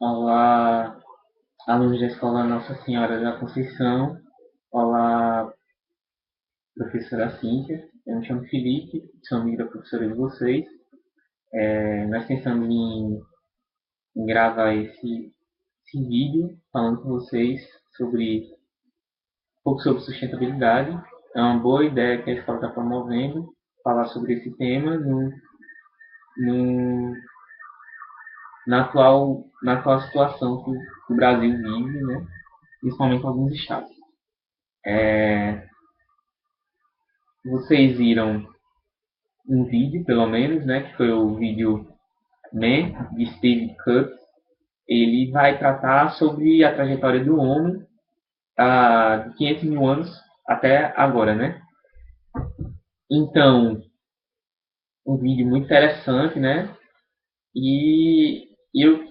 Olá, alunos da Escola Nossa Senhora da Conceição. Olá, professora Cíntia. Eu me chamo Felipe, sou amigo da professora de vocês. Nós pensamos em gravar esse vídeo falando com vocês sobre um pouco sobre sustentabilidade. É uma boa ideia que a escola está promovendo, falar sobre esse tema no- na atual situação que o Brasil vive, né? Principalmente em alguns estados. Vocês viram um vídeo, pelo menos, né, que foi o vídeo Man, de Steve Kurz. Ele vai tratar sobre a trajetória do homem de 500 mil anos até agora, né? Então, um vídeo muito interessante, né? E eu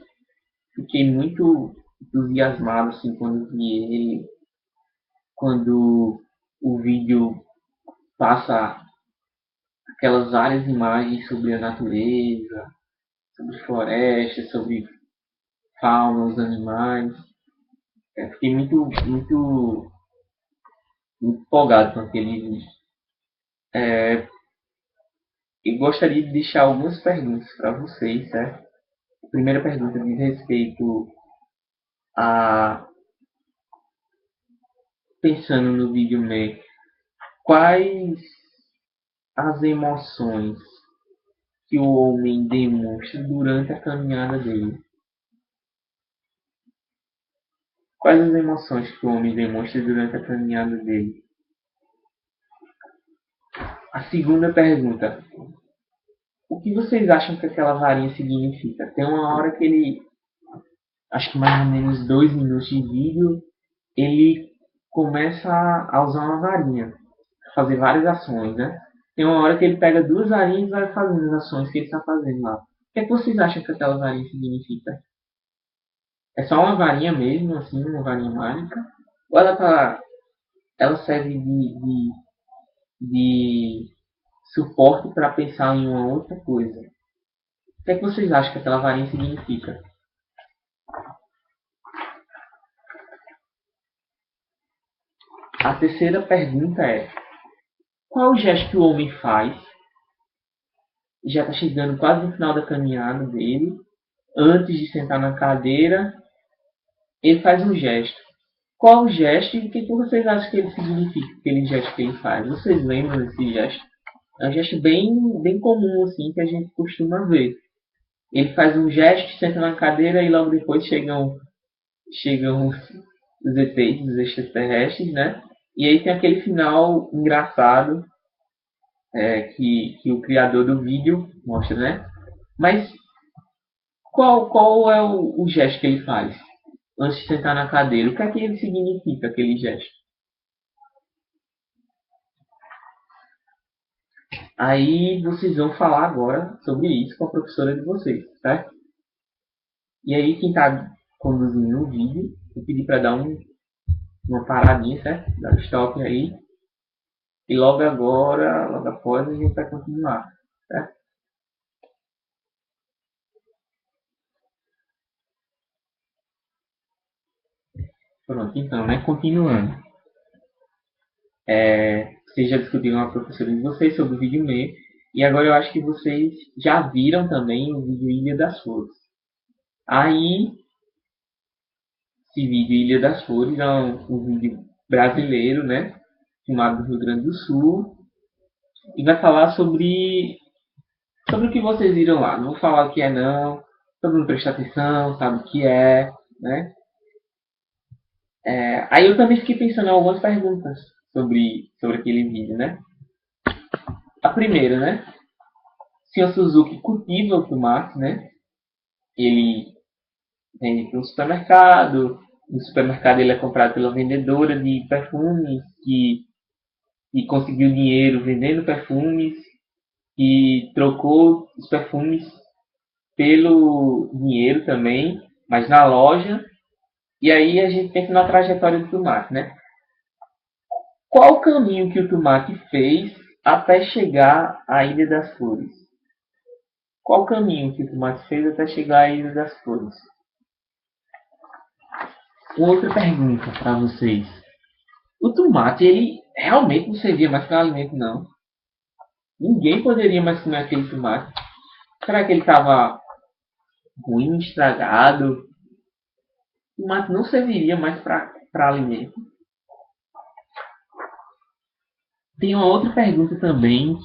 fiquei muito entusiasmado assim, quando vi ele, quando o vídeo passa aquelas várias imagens sobre a natureza, sobre florestas, sobre fauna, os animais. Fiquei muito empolgado com aquele vídeo. E gostaria de deixar algumas perguntas para vocês, certo? A primeira pergunta diz respeito a, pensando no vídeo meio, quais as emoções que o homem demonstra durante a caminhada dele? Quais as emoções que o homem demonstra durante a caminhada dele? A segunda pergunta, o que vocês acham que aquela varinha significa? Tem uma hora que ele, acho que mais ou menos 2 minutos de vídeo, ele começa a usar uma varinha, fazer várias ações, né? Tem uma hora que ele pega duas varinhas e vai fazendo as ações que ele está fazendo lá. O que é que vocês acham que aquela varinha significa? É só uma varinha mesmo, assim, uma varinha mágica? Ou ela serve de suporte para pensar em uma outra coisa? O que é que vocês acham que aquela varinha significa? A terceira pergunta é: qual o gesto que o homem faz? Já está chegando quase no final da caminhada dele. Antes de sentar na cadeira, ele faz um gesto. Qual o gesto e o que vocês acham que ele significa, aquele gesto que ele faz? Vocês lembram desse gesto? É um gesto bem comum, assim, que a gente costuma ver. Ele faz um gesto, senta na cadeira e logo depois chegam os ETs, os extraterrestres, né? E aí tem aquele final engraçado que o criador do vídeo mostra, né? Mas qual é o gesto que ele faz antes de sentar na cadeira? O que é que ele significa, aquele gesto? Aí vocês vão falar agora sobre isso com a professora de vocês, certo? E aí quem está conduzindo o vídeo, eu pedi para dar uma paradinha, certo? Dar um stop aí. E logo agora, logo após, a gente vai continuar, certo? Pronto, então, né? Continuando. Vocês já discutiram com a professora de vocês sobre o vídeo meio. E agora eu acho que vocês já viram também o vídeo Ilha das Flores. Aí, esse vídeo Ilha das Flores é um vídeo brasileiro, né? Filmado no Rio Grande do Sul. E vai falar sobre o que vocês viram lá. Não vou falar o que é não. Todo mundo presta atenção, sabe o que é, né? Aí eu também fiquei pensando em algumas perguntas sobre aquele vídeo, né? A primeira, né? Se o Suzuki cultiva o tomate, né? Ele vende para um supermercado. No supermercado ele é comprado pela vendedora de perfumes que conseguiu dinheiro vendendo perfumes, que trocou os perfumes pelo dinheiro também, mas na loja. E aí a gente pensa na trajetória do tomate, né? Qual o caminho que o tomate fez até chegar à Ilha das Flores? Qual o caminho que o tomate fez até chegar à Ilha das Flores? Outra pergunta para vocês. O tomate, ele realmente não servia mais para alimento, não. Ninguém poderia mais comer aquele tomate. Será que ele estava ruim, estragado? O tomate não serviria mais para alimento. Tem uma outra pergunta também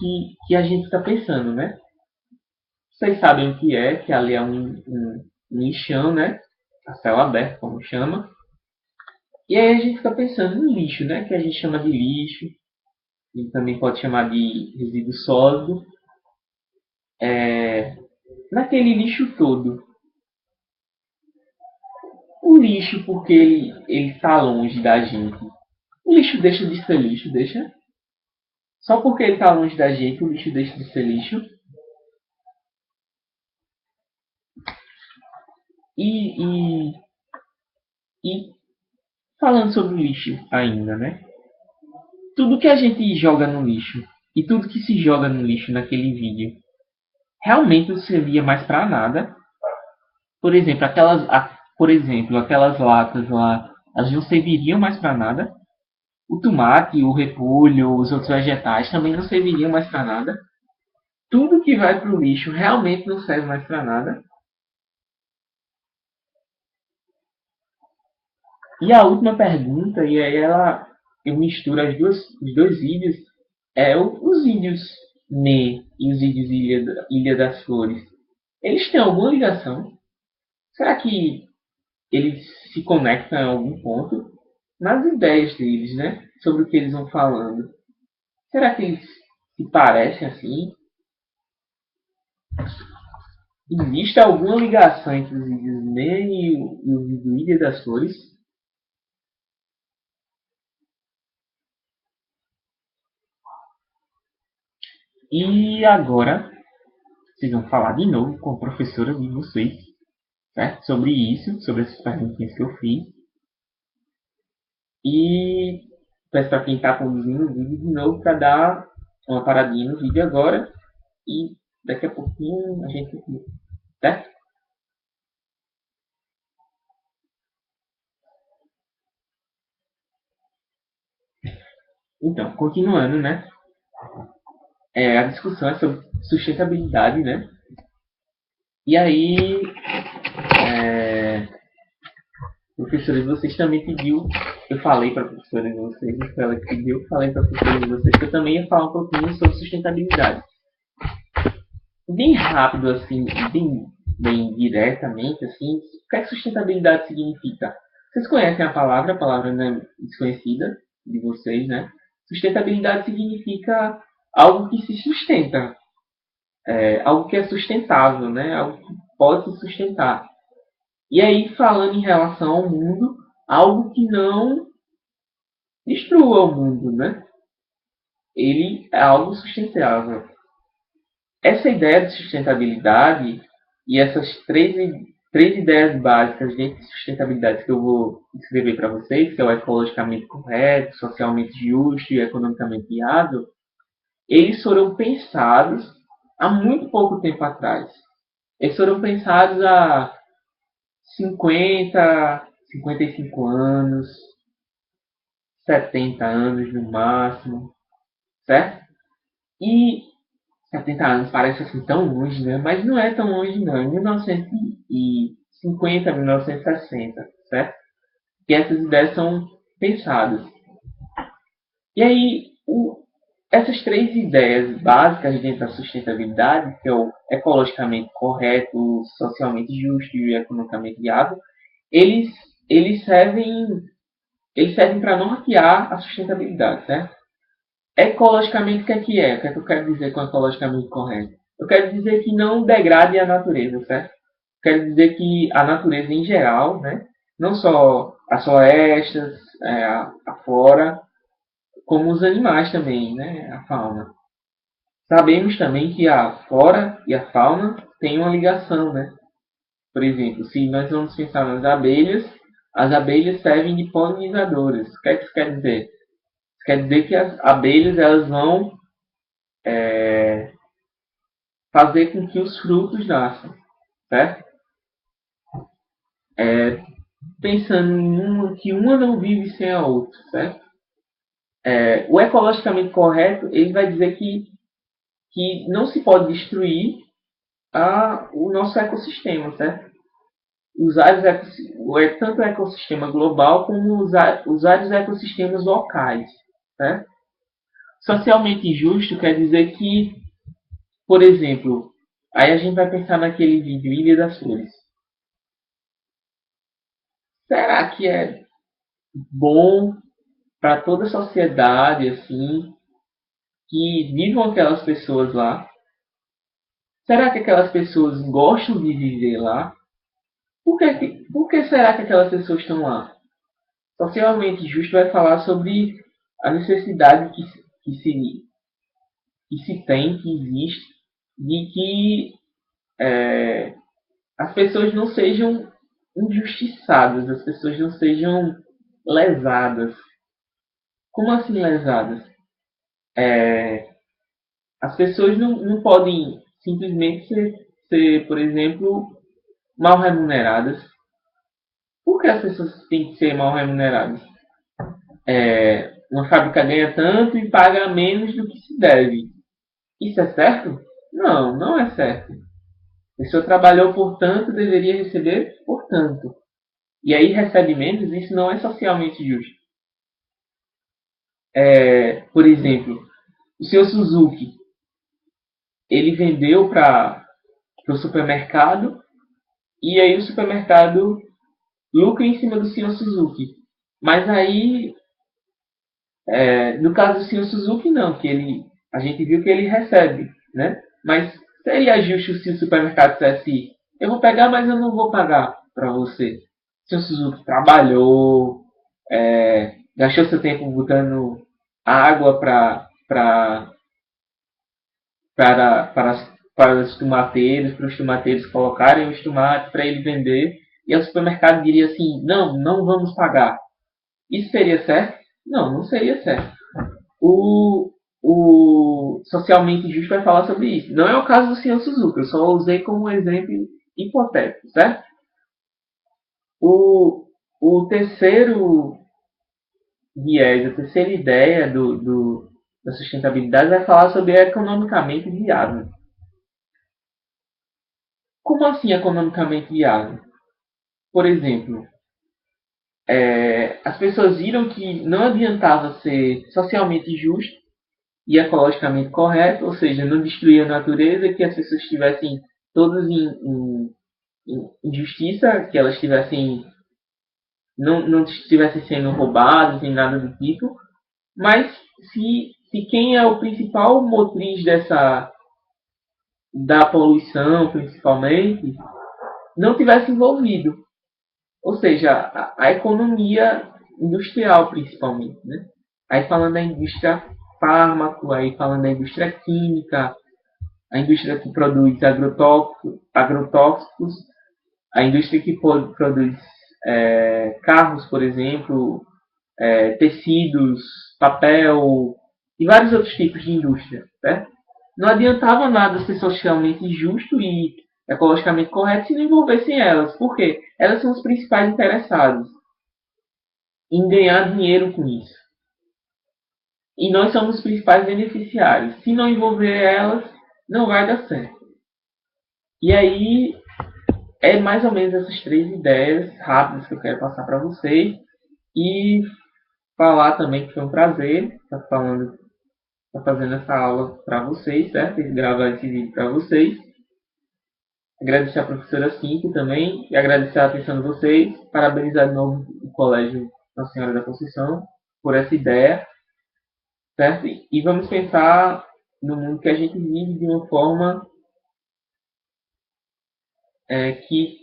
que a gente está pensando, né? Vocês sabem o que ali é um lixão, né? A céu aberto, como chama. E aí a gente fica pensando no lixo, né? Que a gente chama de lixo. E também pode chamar de resíduo sólido. Naquele lixo todo. O lixo, porque ele está longe da gente. O lixo deixa de ser lixo, deixa? Só porque ele está longe da gente, o lixo deixa de ser lixo. E, e, e falando sobre o lixo ainda, né? Tudo que a gente joga no lixo e tudo que se joga no lixo naquele vídeo realmente não servia mais para nada. Por exemplo, aquelas latas lá, elas não serviriam mais para nada. O tomate, o repolho, os outros vegetais também não serviriam mais para nada. Tudo que vai para o lixo realmente não serve mais para nada. E a última pergunta, e aí eu misturo os dois vídeos, os vídeos Ne e os vídeos Ilha das Flores. Eles têm alguma ligação? Será que eles se conectam em algum ponto? Nas ideias deles, né? Sobre o que eles vão falando. Será que eles se parecem assim? Existe alguma ligação entre os vídeos Ne e o vídeo Ilha das Flores? E agora, vocês vão falar de novo com a professora de vocês, certo? Sobre isso, sobre essas perguntinhas que eu fiz. E peço para quem está conduzindo o vídeo de novo para dar uma paradinha no vídeo agora. E daqui a pouquinho a gente continua, certo? Então, continuando, né? A discussão é sobre sustentabilidade, né? E aí, é, professora de vocês também pediu, eu falei para a professora de vocês, foi ela que pediu, falei para a professora de vocês que eu também ia falar um pouquinho sobre sustentabilidade. Bem rápido, assim, bem diretamente, assim, o que é que sustentabilidade significa? Vocês conhecem a palavra não é desconhecida de vocês, né? Sustentabilidade significa algo que se sustenta, algo que é sustentável, né? Algo que pode se sustentar. E aí, falando em relação ao mundo, algo que não destrua o mundo, né? Ele é algo sustentável. Essa ideia de sustentabilidade e essas três ideias básicas de sustentabilidade que eu vou escrever para vocês, que é o ecologicamente correto, socialmente justo e economicamente viável, eles foram pensados há muito pouco tempo atrás. Eles foram pensados há 55 anos, 70 anos no máximo, certo? E 70 anos parece assim tão longe, né? Mas não é tão longe não. Em 1950, 1960, certo? Que essas ideias são pensadas. E aí, essas três ideias básicas dentro da sustentabilidade, que é o ecologicamente correto, socialmente justo e economicamente viável, eles, eles servem, eles servem para nortear a sustentabilidade, certo? Ecologicamente, o que é que é? O que é que eu quero dizer com ecologicamente correto? Eu quero dizer que não degrade a natureza, certo? Quero dizer que a natureza em geral, né? Não só as florestas, a flora, como os animais também, né? A fauna. Sabemos também que a flora e a fauna têm uma ligação, né? Por exemplo, se nós vamos pensar nas abelhas, as abelhas servem de polinizadoras. O que é que isso quer dizer? Isso quer dizer que as abelhas elas vão fazer com que os frutos nasçam, certo? pensando em que uma não vive sem a outra, certo? O ecologicamente correto, ele vai dizer que não se pode destruir o nosso ecossistema, certo? Tanto o ecossistema global como os vários ecossistemas locais, certo? Socialmente justo quer dizer que, por exemplo, aí a gente vai pensar naquele vídeo Ilha das Flores. Será que é bom para toda a sociedade, assim, que vivam aquelas pessoas lá? Será que aquelas pessoas gostam de viver lá? Por que será que aquelas pessoas estão lá? Socialmente justo vai falar sobre a necessidade que se tem, que existe, de que as pessoas não sejam injustiçadas, as pessoas não sejam lesadas. Como assim lesadas? As pessoas não podem simplesmente ser, por exemplo, mal remuneradas. Por que as pessoas têm que ser mal remuneradas? Uma fábrica ganha tanto e paga menos do que se deve. Isso é certo? Não, não é certo. A pessoa trabalhou por tanto, deveria receber por tanto. E aí recebe menos, isso não é socialmente justo. Por exemplo, o senhor Suzuki, ele vendeu para o supermercado e aí o supermercado lucra em cima do senhor Suzuki. Mas aí, no caso do senhor Suzuki, não, a gente viu que ele recebe, né? Mas seria justo se o supermercado dissesse: eu vou pegar, mas eu não vou pagar para você. O senhor Suzuki trabalhou, gastou seu tempo botando água para os tomateiros colocarem os tomates para ele vender, e o supermercado diria assim: não, não vamos pagar. Isso seria certo? Não, não seria certo. O, o socialmente justo vai falar sobre isso. Não é o caso do senhor Suzuki, eu só usei como um exemplo hipotético, certo? O, o terceiro viés, a terceira ideia da sustentabilidade vai falar sobre economicamente viável. Como assim economicamente viável? Por exemplo, as pessoas viram que não adiantava ser socialmente justo e ecologicamente correto, ou seja, não destruir a natureza, que as pessoas estivessem todas em justiça, que elas não estivessem sendo roubadas nem nada do tipo, mas se quem é o principal motriz da poluição, principalmente, não tivesse envolvido. Ou seja, a economia industrial, principalmente. Né? Aí falando da indústria fármaco, aí falando da indústria química, a indústria que produz agrotóxicos, a indústria que produz carros, por exemplo, tecidos, papel e vários outros tipos de indústria. Certo? Não adiantava nada ser socialmente justo e ecologicamente correto se não envolvessem elas. Por quê? Elas são os principais interessados em ganhar dinheiro com isso. E nós somos os principais beneficiários. Se não envolver elas, não vai dar certo. E aí, é mais ou menos essas três ideias rápidas que eu quero passar para vocês. E falar também que foi um prazer estar fazendo essa aula para vocês, certo? E gravar esse vídeo para vocês. Agradecer a professora Cinco também e agradecer a atenção de vocês. Parabenizar de novo o Colégio Nossa Senhora da Conceição por essa ideia, certo? E vamos pensar no mundo que a gente vive de uma forma que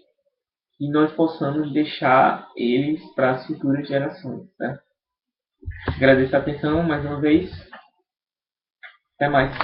nós possamos deixar eles para as futuras gerações, certo? Agradeço a atenção mais uma vez. Até mais.